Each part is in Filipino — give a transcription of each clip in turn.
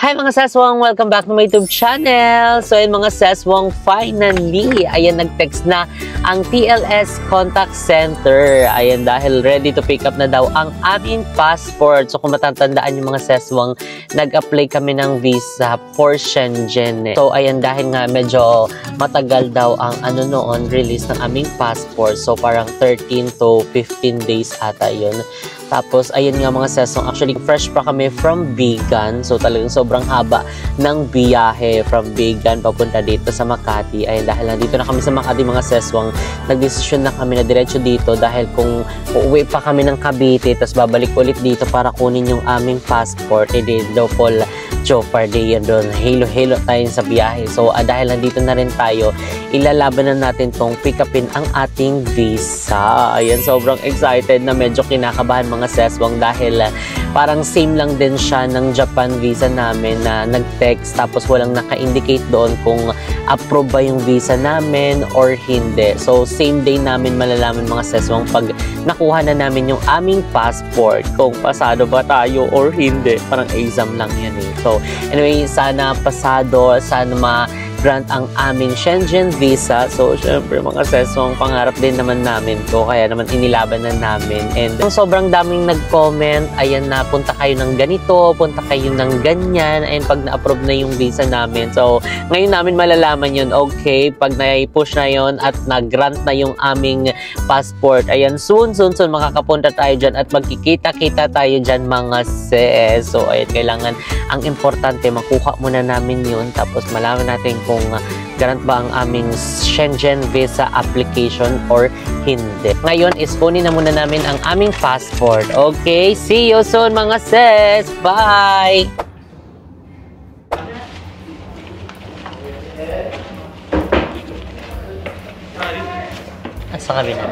Hi mga seswang! Welcome back to my YouTube channel! So ayun mga seswang, finally, ayan nag-text na ang TLS Contact Center. Ayan dahil ready to pick up na daw ang aming passport. So kung matatandaan yung mga seswang, nag-apply kami ng visa for Shenzhen. So ayan dahil nga medyo matagal daw ang noon, release ng aming passport. So parang 13 to 15 days ata yun. Tapos, ayun nga mga sesong, actually, fresh pa kami from Bigan. So, talagang sobrang haba ng biyahe from Bigan papunta dito sa Makati. Ayun, dahil nandito na kami sa Makati mga seswang, nagdesisyon na kami na diretso dito dahil kung uuwi pa kami ng Cavite, tapos babalik ulit dito para kunin yung aming passport, double Jopardy yan doon. Halo-halo tayo sa biyahe. So, dahil nandito na rin tayo, ilalaban na natin tong pick upin ang ating visa. Ayan, sobrang excited na medyo kinakabahan mga seswang dahil parang same lang din siya ng Japan visa namin na nag-text tapos walang naka-indicate doon kung approve ba yung visa namin or hindi. So, same day namin malalaman mga seswang pag nakuha na namin yung aming passport kung pasado ba tayo or hindi. Parang exam lang yan eh. So, anyway, sana pasado, sana ma-grant ang aming Shenzhen visa. So, syempre, mga seswang pangarap din naman namin to. Kaya naman inilaban na namin. And sobrang daming nag-comment, ayan na, punta kayo ng ganito, punta kayo ng ganyan. And pag na-approve na yung visa namin. So, ngayon namin malalaman yun. Okay, pag na-push na yun at na-grant na yung aming passport, ayan, soon, makakapunta tayo dyan at magkikita-kita tayo dyan mga ses. So, ayan, kailangan ang importante, makuha muna namin yun. Tapos, malaman natin kung grant ba ang aming Shenzhen visa application or hindi. Ngayon, iskunin na muna namin ang aming passport. Okay, see you soon mga sis! Bye! Asa kabila?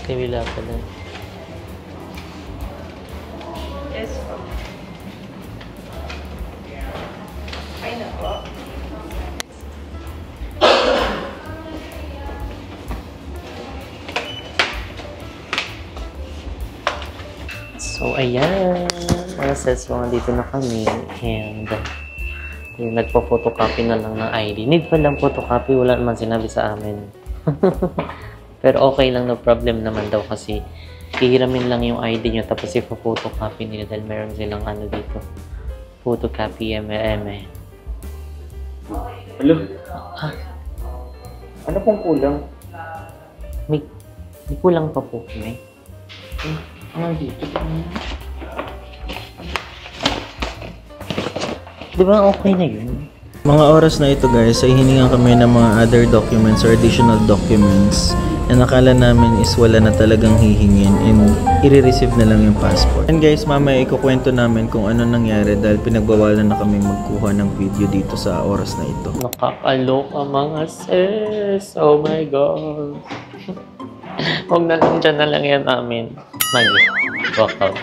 Kabila pa na. Yes po. Ay na po. So, ayan. Mga seswang, dito na kami. And, yung nagpo-photocopy na lang ng ID. Need pa lang photocopy. Wala naman sinabi sa amin. Pero okay lang, no problem naman daw kasi hihiramin lang yung ID nyo tapos ipo-photocopy nila dahil meron silang dito. Photocopy MME. Hello? Ano pong kulang? May kulang pa po kami. Ano dito? Di ba okay na yun? Mga oras na ito guys ay hiningan kami ng mga other documents or additional documents na nakala namin is wala na talagang hihingin and i-receive na lang yung passport. And guys, mamaya ikukwento namin kung ano nangyari dahil pinagbawalan na kami magkuha ng video dito sa oras na ito. Nakakaloka mga sis! Oh my God! Huwag na lang dyan na lang yan namin. Walk out.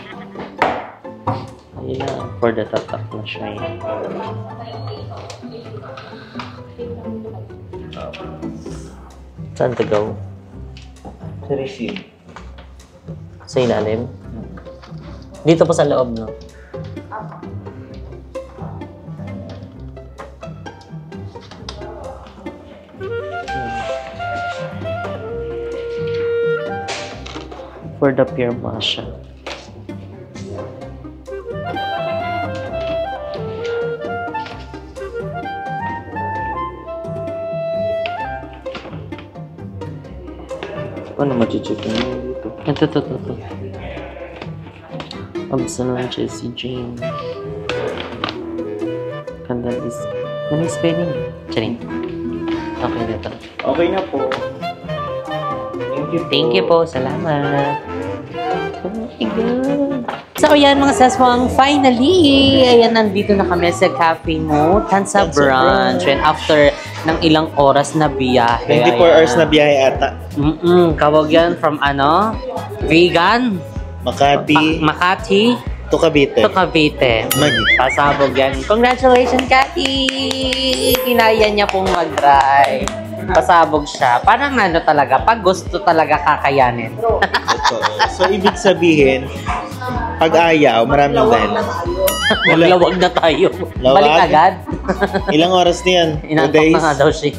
Ayan, for the tatak na siya yun. Saan to go? Sa receive. Sa ilalim? Dito pa sa loob, no? For the pirma siya. Ano machichikin mo dito? Ito. Absalom Jesse Jane. Kandal is... Ano yung spelling? Charing. Okay na ito. Okay na po. Thank you po. Thank you po. Salamat. Oh my God. So, ayan mga seswang, finally, ayan, nandito na kami sa Cafe Mo, Tansa Brunch. And after ng ilang oras na biyahe. 24 hours na biyahe ata. Kawag yan from Vegan? Makati to Cavite. Pasabog yan. Congratulations, Cathy! Kinaya niya pong mag-drive. Pasabog siya. Parang ano talaga, pag gusto talaga kakayanin. So, ibig sabihin, pag ayaw, maraming dahilan. Maglawag na tayo. Lawag? Balik agad. Ilang oras na yan? 2 Inantok days? na nga daw siya.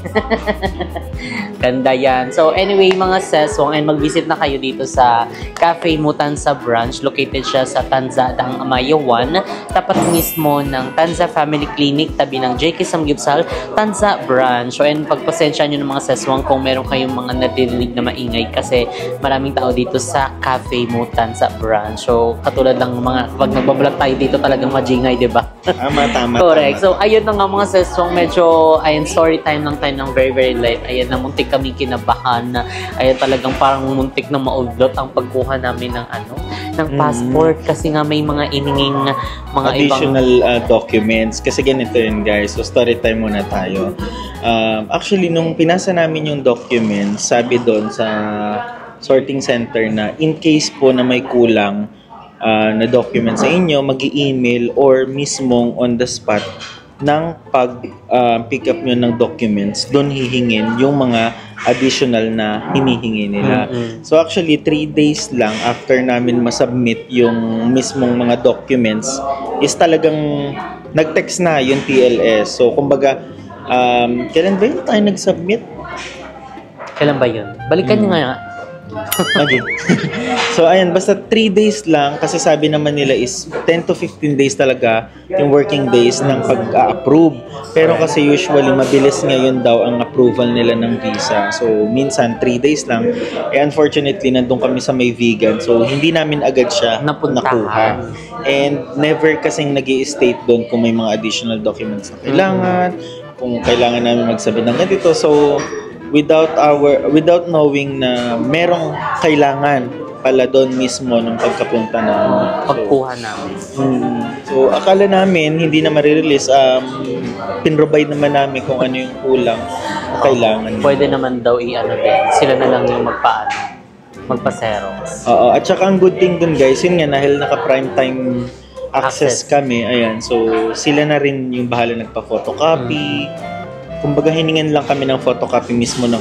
Ganda yan. So anyway, mga seswong, and mag-visit na kayo dito sa Cafe Mutanza Branch. Located siya sa Tanza, Amaya 1. Tapat mismo ng Tanza Family Clinic, tabi ng JK Samgipsal, Tanza Branch. So and pagpasensya nyo ng mga seswong kung meron kayong mga nadidinig na maingay kasi maraming tao dito sa Cafe Mutanza Branch. So katulad ng mga, pag nagbablog tayo dito talagang majingay, di ba? Tama. Correct. So, ayun na nga mga seswong, medyo, ayun, story time lang tayo ng very late. Ayun na, muntik kami kinabahan na, ayun talagang parang muntik na maudlot ang pagkuha namin ng ng passport kasi nga may mga ininging mga additional documents. Kasi ganito yun, guys. So, story time muna tayo. Actually, nung pinasa namin yung documents, sabi doon sa sorting center na in case po na may kulang na document sa inyo, mag-i-email or mismong on the spot ng pag-pick up nyo ng documents, doon hihingin yung mga additional na hinihingi nila. So actually, 3 days lang after namin masubmit yung mismong mga documents, is talagang nag-text na yung TLS. So kumbaga, kailan ba yun tayo nag-submit? Kailan ba yun? Balikan nyo nga. Okay. So ayan, basta 3 days lang kasi sabi naman nila is 10 to 15 days talaga yung working days ng pag-approve. Pero kasi usually mabilis ngayon daw ang approval nila ng visa. So minsan 3 days lang. Unfortunately, nandun kami sa may vegan. So hindi namin agad siya nakuha. And never kasing nag-i-state doon kung may mga additional documents na kailangan, kung kailangan namin magsabi ng ganito. So without knowing na merong kailangan pala doon mismo nung pagkapunta na pagkuha namin. So akala namin hindi na marirelease, pinrovide naman namin kung ano yung kulang na kailangan. Pwede naman daw i-ano din, sila na lang yung magpa-xerox. Oo, at saka ang good thing dun, guys, yun nga, dahil naka prime time access kami, ayan, so sila na rin yung bahala nagpa-photocopy. Kumbaga hiningan lang kami ng photocopy mismo ng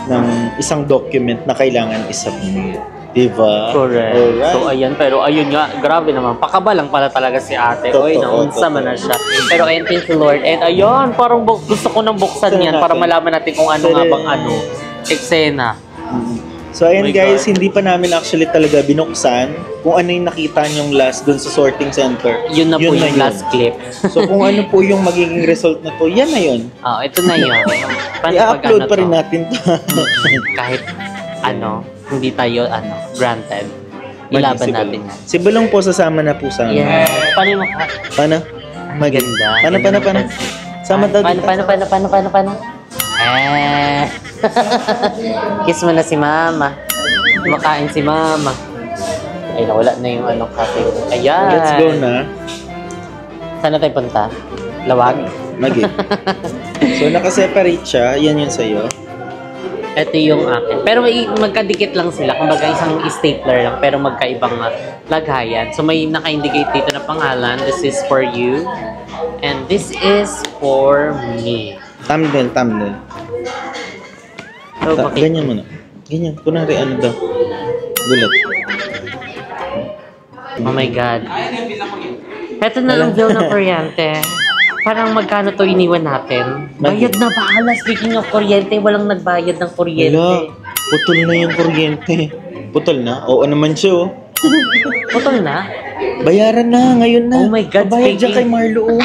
ng isang document na kailangan isubmit. Diba? Correct. Alright. So ayan, pero ayun nga, grabe naman. Pakabalang pala talaga si ate. Oy, naunsa man na siya. Pero ayun, thank you Lord. And ayun, parang gusto ko nang buksan yan para malaman natin kung ano nga bang eksena. So ayan guys, hindi pa namin actually talaga binuksan kung ano yung nakita nyong last dun sa sorting center. Yun na po yung last clip. So kung ano po yung magiging result na to, yan na yun. Ito na yun. I-upload pa rin natin to. Kahit hindi tayo granted. Ilaban natin yan. Si Balong po sasama na po sa amin. Yeah. Paano mo? Paano? Maganda. Paano? Sama daw dito. Paano? Kiss mo na si mama. Makain si mama. Ay, nawala na yung cafe. Ayan. Let's go na. Saan na tayo punta? Lawag? Magi. So, nakaseparate siya. Yan yun sa'yo. Ito yung akin. Pero magkadikit lang sila. Kumbaga isang stapler lang. Pero magkaibang laghayan. So, may naka-indicate dito na pangalan. This is for you. And this is for me. Thumbnail. So, ganyan mo na. Ganyan. Kunwari daw. Gulat. Oh my God. Ito na lang bill ng kuryente. Parang magkano to iniwan natin? Bayad na bahala. Speaking of kuryente, walang nagbayad ng kuryente. Wala. Putol na yung kuryente. Putol na? Oo naman siya, Putol na? Bayaran na. Ngayon na. Oh my God. Bayad dyan kay Marlo,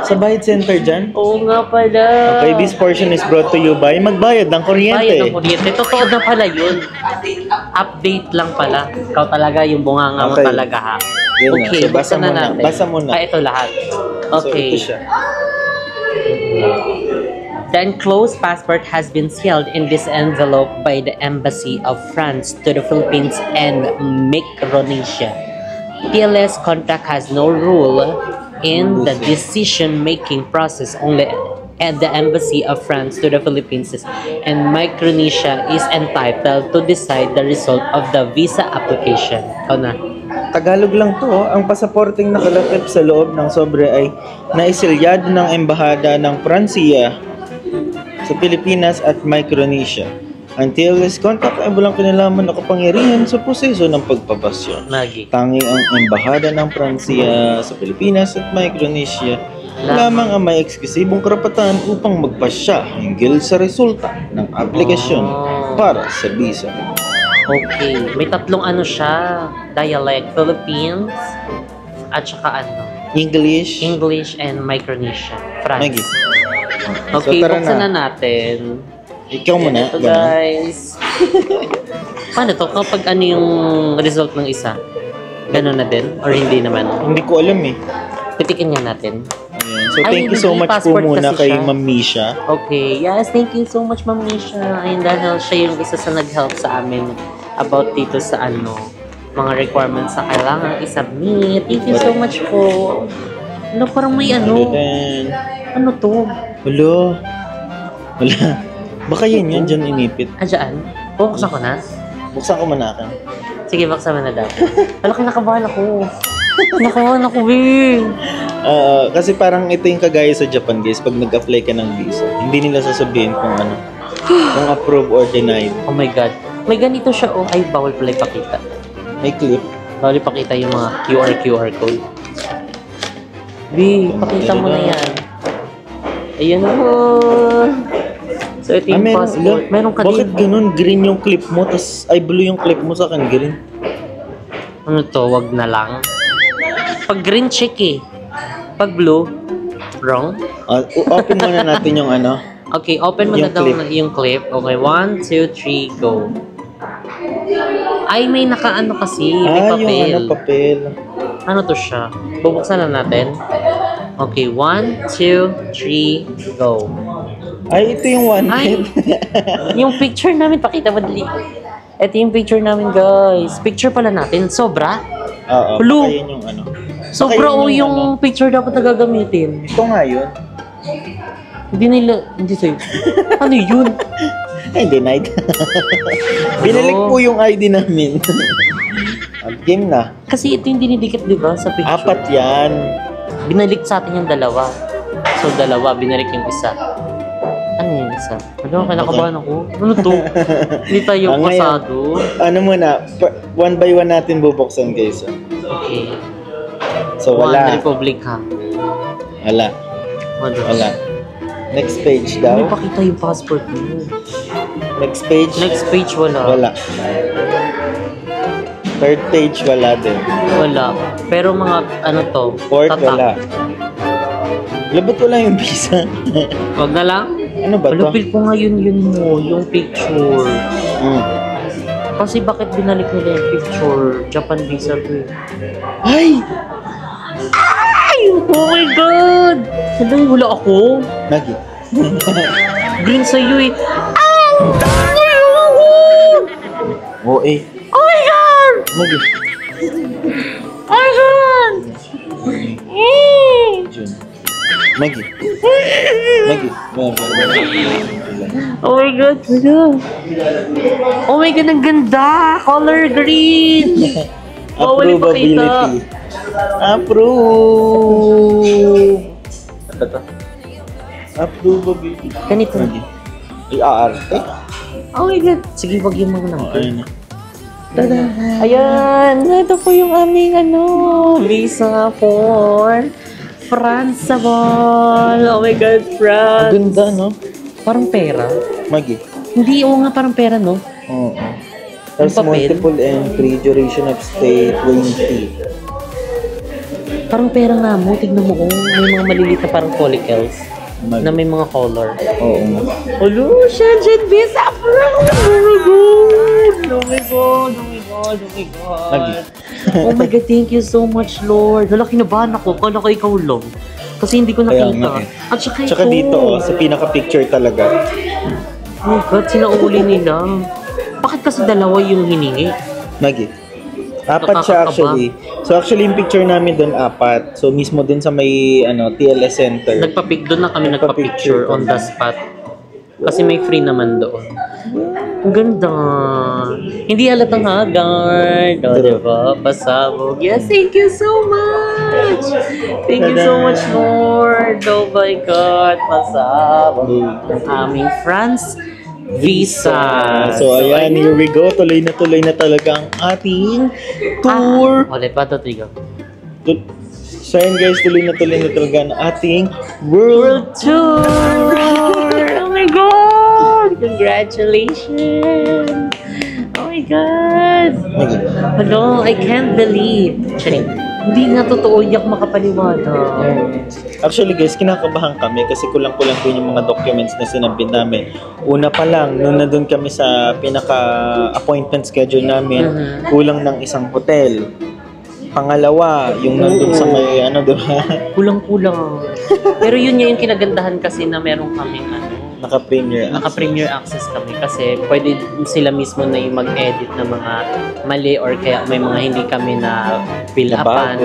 Sa Bayad Center dyan? Oo nga pala. Okay, this portion is brought to you by magbayad ng kuryente. Bayad ng kuryente. Totoo na pala yun. Update lang pala. Ikaw talaga yung bunganga mo talaga ha. Yun okay, so, basa mo na. Basa mo na. Ito lahat. Okay. So, ito siya. The enclosed passport has been sealed in this envelope by the Embassy of France to the Philippines and Micronesia. TLS contact has no rule in the decision-making process, only at the Embassy of France to the Philippines and Micronesia is entitled to decide the result of the visa application. Tagalog lang to. Ang pasaporteng nakalapit sa loob ng sobre ay naisilyado ng Embahada ng Pransiya sa Pilipinas at Micronesia. Ang TLS contact ay walang kinalaman na kapangyarihan sa proseso ng pagpapasya. Lagi. Tanging ang Embahada ng Pransiya sa Pilipinas at Micronesia lamang ang may eksklusibong karapatan upang magpasya hinggil sa resulta ng aplikasyon para sa visa. Okay. May tatlong ano siya. Dialect. Philippines. At saka ano. English. English and Micronesia. France. Maggie. Okay, So, tara buksan na. na natin. Ikaw muna. Ito ganun. guys. Paano to? Kapag ano yung result ng isa? Ganun na din? Or hindi naman? Hindi ko alam eh. Pitikin nga natin. Ayan. So, Ay, thank you so hindi, much po passport muna kasi kay siya. Ma'am Misha. Okay. Yes, thank you so much, Ma'am Nisha. Ayun, dahil siya yung isa sa nag-help sa amin about dito sa ano, mga requirements na kailangan i-submit. Thank you so much po. Ano, parang may ano. Then, Ano to? Wala. Wala. Baka yan yun, dyan inipit. Ah, dyan? Buksan ko na? Buksan ko muna akin. Sige, buksan mo na daw. Alam, kinakabahan ako. Kinakabahan ako, be. Kasi parang ito yung kagaya sa Japan, guys. Pag nag-apply ka ng visa, hindi nila sasabihin kung ano, kung approve or denied. Oh my God. May ganito siya, oh. Ay, bawal pala ipakita. May clip. Bawal ipakita yung mga QR code. B, pakita mo na yan. Ayan mo. So, ito yung passport. Meron ka Bakit din. ganun? Green yung clip mo, tas ay blue yung clip mo, sa akin green. Ano to? Wag na lang. Pag green, check eh. Pag blue, wrong. Open muna natin yung ano. Okay, open mo na Yung daw clip. yung clip. Okay, 1, 2, 3, go. Ay, may nakaano kasi. May Yung papel. ano, papel. Ano to siya? Bubuksan na natin. Okay, 1, 2, 3, go. Ay, ito yung one. Ay, yung picture namin, pakita mo dali. Ito yung picture namin, guys. Picture pala natin. Sobra? Oo, Blue. baka yun yung ano. Sobra Baka o yun yung ano. picture dapat na gagamitin. Ito nga yun. Hindi nila, hindi sa'yo. Ano yun? Ay, denied. Binalik po yung ID namin. Game na. Kasi ito yung dinidikit, di ba, sa picture. 4 yan. Binalik sa atin yung dalawa. So, dalawa, binalik yung isa. Ano yung isa? Ano, kinakabahan ako? Ano to? Hindi tayo Ah, ngayon. pasado. Ano muna, one by one natin bubuksan, guys. Okay. So, One wala. Republic, ha? Wala. Wala. Wala. Next page Hindi daw. pakita yung passport mo. Next page. Next page, wala. Wala. Third page, wala din. Wala. Pero mga, ano to? Fourth, tatak. wala. Labot wala yung visa. Wag na lang. Ano ba to? Malupil ko nga yun mo, yung picture. Mm. Kasi bakit binalik nila yung picture? Japan visa to eh. Ay! Ay! Oh my God! Sabi, wala ako. Nagi. Green sa'yo eh. Oo eh. Oh my God! Nagi. Oh my God! June. Nagi. Nagi. Oh my God! Wala. Oh my God, ang ganda! Color green! Bawal ipakita. Approvability. Approve! Ano to? Approvability. Ganito. Nagi. I-arte. Oh my God! Sige, wag yung mga number. Ayun na. Tada! Ayan! Ito po yung aming visa for France. Oh my God, France! Ang ganda, no? Parang pera. Magi. Hindi, oo nga, parang pera, no? Oo. There's Yung papel? multiple entry, duration of stay, 20. Parang pera nga mo. Tignan mo, oh. May mga maliliit na parang follicles Magi. na may mga color. Oo nga. Hello, Shenzhen Visa France! Oh my God! Oh my God! Oh my God! Oh my God! Magi. Oh my God, thank you so much, Lord. Wala, kinabahan ako. Kala ko ikaw lang. Kasi hindi ko Kaya nakita. nga eh. At saka Tsaka ito. dito, sa pinaka-picture talaga. Oh my God, sinauli nila. Bakit kasi dalawa yung hiningi? Magi. 4 siya actually. So actually yung picture namin doon 4. So mismo din sa may TLS Center. Doon na kami nagpa-picture on the spot. Kasi may free naman doon. Ang ganda. Hindi halatang haggard. O, diba? Pasabog. Yes, thank you so much. Thank you so much, Lord. Oh my God. Pasabog. Aming France visa. So, ayan, here we go. Tuloy na talaga ang ating tour. Ulit pa, tutuloy. So, ayan guys, tuloy na talaga ang ating world Tour! Oh my God! Congratulations! Oh my God! Hello, I can't believe. Actually, hindi nga totoo yak makapaniwala. Actually guys, kinakabahan kami kasi kulang-kulang din yung mga documents na sinabi namin. Una pa lang, nung nandun kami sa pinaka-appointment schedule namin, kulang ng isang hotel. Pangalawa, yung nandun sa may diba? Kulang-kulang. Pero yun nga yung kinagandahan kasi na meron kaming Naka-premier access kami kasi pwede sila mismo na yung mag-edit ng mga mali or kaya may mga hindi kami na fill upan.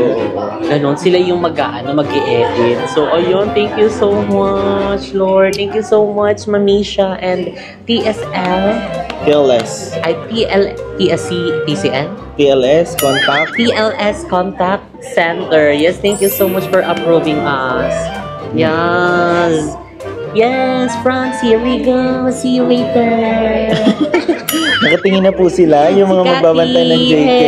Ganon, sila yung mag-i-edit. So, ayun, thank you so much, Lord. Thank you so much, Mamisha and TSL. PLS. TCN? PLS Contact. PLS Contact Center. Yes, thank you so much for approving us. Yes. Yes, France, here we go. See you later. Nakatingin na po sila, yung mga magbabantay ng JK.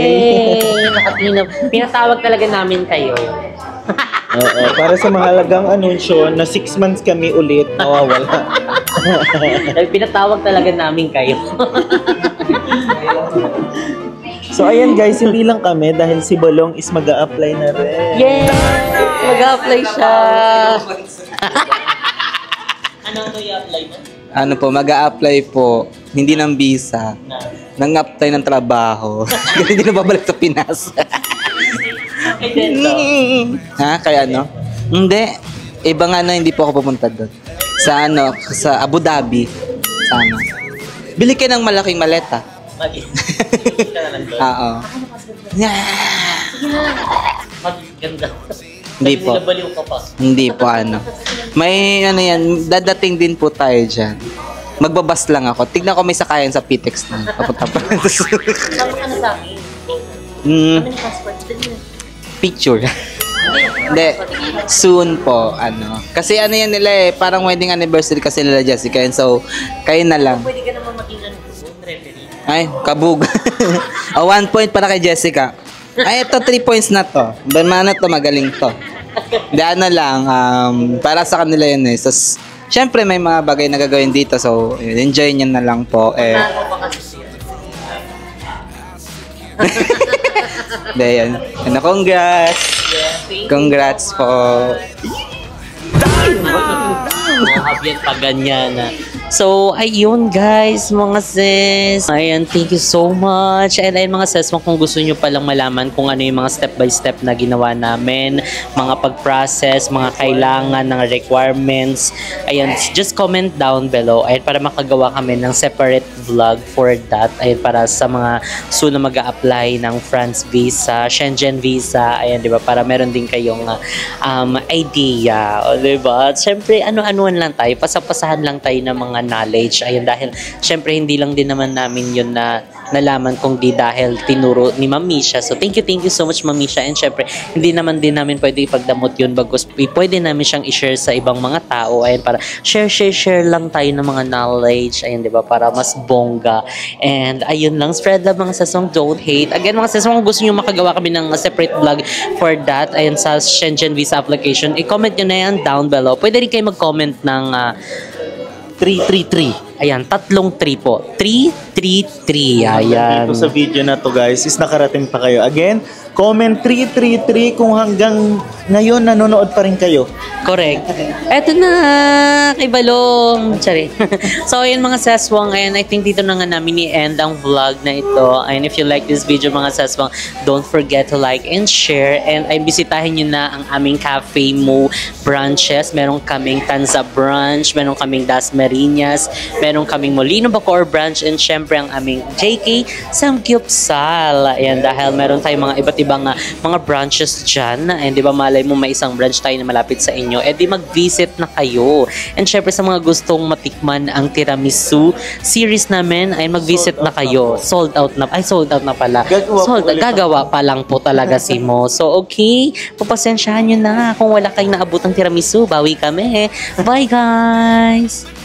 Nakatingin na. Pinatawag talaga namin kayo. Oo, para sa mahalagang anunsyo na 6 months kami ulit nawawala. Pinatawag talaga namin kayo. So ayan guys, hindi lang kami dahil si Balong is mag-a-apply na rin. Yes! Mag-a-apply siya. Ano i-apply mo? Ano po, mag-a-apply po, hindi ng visa, nang apply ng trabaho. Kasi hindi na babalik sa Pinas. Ha? Kaya ano? Hindi. Ibang hindi po ako pupunta doon. Sa Abu Dhabi. Sa Bili ka ng malaking maleta. Oo. Maganda. Hindi po. Nabaliw ka pa. Hindi po May yan, dadating din po tayo dyan. Magbabas lang ako. Tignan ko may sakayan sa PTEX na. Papunta pa. Sama ka na sa akin. Passport. Picture. Hindi. Soon po, Kasi yan nila parang wedding anniversary kasi nila Jessica. And so, kayo na lang. Pwede ka naman maging referee. Ay, kabug. 1 point para kay Jessica. Ay, ito 3 points na to. Magaling to. Hindi, lang, para sa kanila yun So, syempre may mga bagay na gagawin dito. So, enjoy nyo na lang po. Hindi, yan. Congrats. Congrats po. Abyan pa ganyan. So, ayun guys, mga sis. Ayan, thank you so much. And ayun mga sis, kung gusto nyo palang malaman kung ano yung mga step-by-step na ginawa namin, mga pag-process, mga kailangan ng requirements, ayan, just comment down below. Ayan, para makagawa kami ng separate vlog for that. Ayan, para sa mga soon na mag-a-apply ng France visa, Schengen visa. Ayan, di ba? Para meron din kayong idea. O, di ba? Siyempre, ano-anuan lang tayo. Pasapasahan lang tayo ng mga knowledge. Ayun, dahil syempre hindi lang din naman namin yun na nalaman kung di dahil tinuro ni Mamisha. So thank you so much Mamisha. And syempre hindi naman din namin pwede ipagdamot yun bagos pwede namin siyang i-share sa ibang mga tao. Ayun, para share lang tayo ng mga knowledge. Ayun, di ba? Para mas bongga. And ayun lang, spread love mga sasong, don't hate. Again mga sasong, kung gusto nyo makagawa kami ng separate vlog for that, ayun, sa Schengen visa application, i-comment nyo na yan down below. Pwede rin kayo mag-comment ng 333. Ayan, 3 po. 333. Ayan. Dito sa video na to guys is nakarating pa kayo. Again, comment 333 kung hanggang ngayon nanonood pa rin kayo. Correct. Eto na, kay Balong. Sorry. So, ayun mga saswang, and I think dito na nga namin i-end ang vlog na ito. And if you like this video mga saswang, don't forget to like and share. And ay bisitahin nyo na ang aming Cafe Mo branches. Meron kaming Tanza branch, meron kaming Dasmariñas, meron kaming Molino Bacoor branch, and syempre ang aming JK Samgyupsal. Ayan, dahil meron tayong mga iba't ibang mga branches dyan. And di ba malay mo may isang branch tayo na malapit sa inyo. nyo, edi mag-visit na kayo. And syempre sa mga gustong matikman ang tiramisu series namin, ay mag-visit na kayo. Sold out na pala. Gagawa pa lang po talaga si Mo. So okay, papasensyahan nyo na kung wala kayong naabot ng tiramisu, bawi kami. Bye guys!